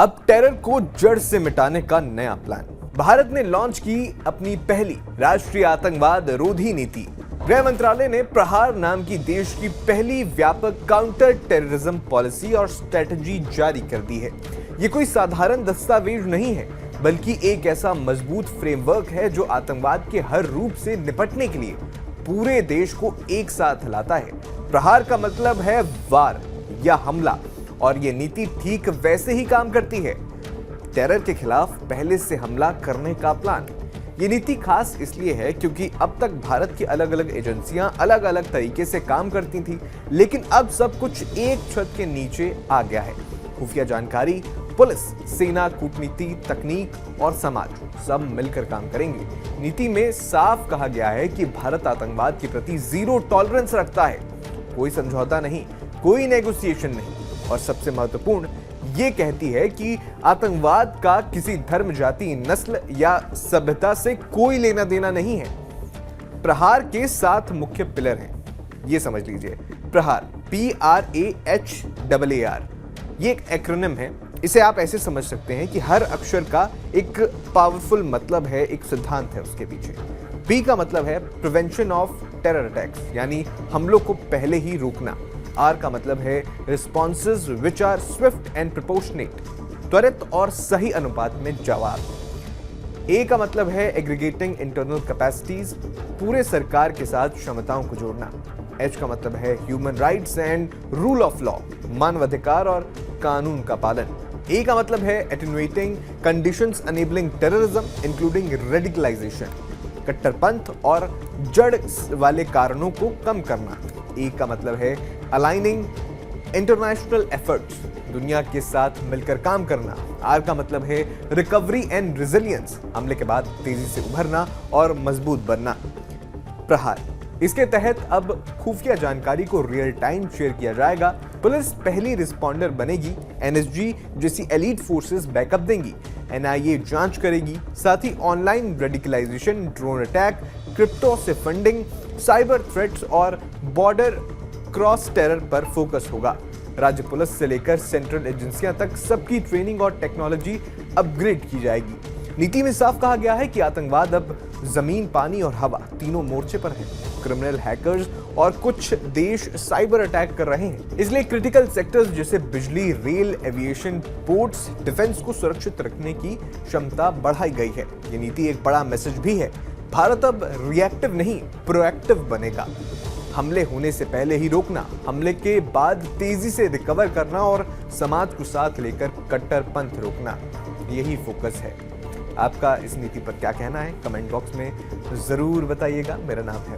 अब टेरर को जड़ से मिटाने का नया प्लान। भारत ने लॉन्च की अपनी पहली राष्ट्रीय आतंकवाद रोधी नीति। गृह मंत्रालय ने प्रहार नाम की देश की पहली व्यापक काउंटर टेररिज्म पॉलिसी और स्ट्रेटजी जारी कर दी है। ये कोई साधारण दस्तावेज नहीं है, बल्कि एक ऐसा मजबूत फ्रेमवर्क है जो आतंकवाद के हर रूप से निपटने के लिए पूरे देश को एक साथ लाता है। प्रहार का मतलब है वार या हमला, और ये नीति ठीक वैसे ही काम करती है। टेरर के खिलाफ पहले से हमला करने का प्लान। ये नीति खास इसलिए है क्योंकि अब तक भारत की अलग अलग एजेंसियां अलग अलग तरीके से काम करती थी, लेकिन अब सब कुछ एक छत के नीचे आ गया है। खुफिया जानकारी, पुलिस, सेना, कूटनीति, तकनीक और समाज सब मिलकर काम करेंगे। नीति में साफ कहा गया है कि भारत आतंकवाद के प्रति जीरो टॉलरेंस रखता है। कोई समझौता नहीं, कोई नेगोशिएशन नहीं, और सबसे महत्वपूर्ण ये कहती है कि आतंकवाद का किसी धर्म, जाति, नस्ल या सभ्यता से कोई लेना देना नहीं है। प्रहार के 7 मुख्य पिलर हैं, ये समझ लीजिए। प्रहार, PRAHAR, ये एक एक्रोनिम है। इसे आप ऐसे समझ सकते हैं कि हर अक्षर का एक पावरफुल मतलब है, एक सिद्धांत है उसके पीछे। P का मतलब है प्रिवेंशन ऑफ टेरर अटैक्स, यानी हमलों को पहले ही रोकना। R का मतलब है responses which are swift and proportionate, त्वरित और सही अनुपात में जवाब। A का मतलब है एग्रीगेटिंग इंटरनल कैपेसिटीज, पूरे सरकार के साथ क्षमताओं को जोड़ना। H का मतलब है human rights and rule of law, मानवाधिकार और कानून का पालन। A का मतलब है attenuating conditions enabling terrorism including radicalisation, कट्टरपंथ और जड़ वाले कारणों को कम करना। A का मतलब है अलाइनिंग इंटरनेशनल एफर्ट्स, दुनिया के साथ मिलकर काम करना। R का मतलब है रिकवरी एंड रेजिलियंस, हमले के बाद तेजी से उभरना और मजबूत बनना। प्रहार, इसके तहत अब खुफिया जानकारी को रियल टाइम शेयर किया जाएगा। पुलिस पहली रिस्पॉन्डर बनेगी, NSG जैसी एलीट फोर्सेस बैकअप देंगी, NIA जांच करेगी, साथ ही online radicalisation, drone attack, crypto से फंडिंग, साइबर थ्रेट्स और बॉर्डर क्रॉस टेरर पर फोकस होगा। राज्य पुलिस से लेकर सेंट्रल एजेंसियां तक सबकी ट्रेनिंग और टेक्नोलॉजी अपग्रेड की जाएगी। नीति में साफ कहा गया है कि आतंकवाद अब जमीन, पानी और हवा तीनों मोर्चे पर है। क्रिमिनल हैकर्स और कुछ देश साइबर अटैक कर रहे हैं, इसलिए क्रिटिकल सेक्टर्स जैसे बिजली, रेल, एविएशन, पोर्ट्स, डिफेंस को सुरक्षित रखने की क्षमता बढ़ाई गई है। ये नीति एक बड़ा मैसेज भी है। भारत अब रिएक्टिव नहीं, प्रोएक्टिव बनेगा। हमले होने से पहले ही रोकना, हमले के बाद तेजी से रिकवर करना और समाज को साथ लेकर कट्टरपंथ रोकना, यही फोकस है। आपका इस नीति पर क्या कहना है? कमेंट बॉक्स में जरूर बताइएगा। मेरा नाम है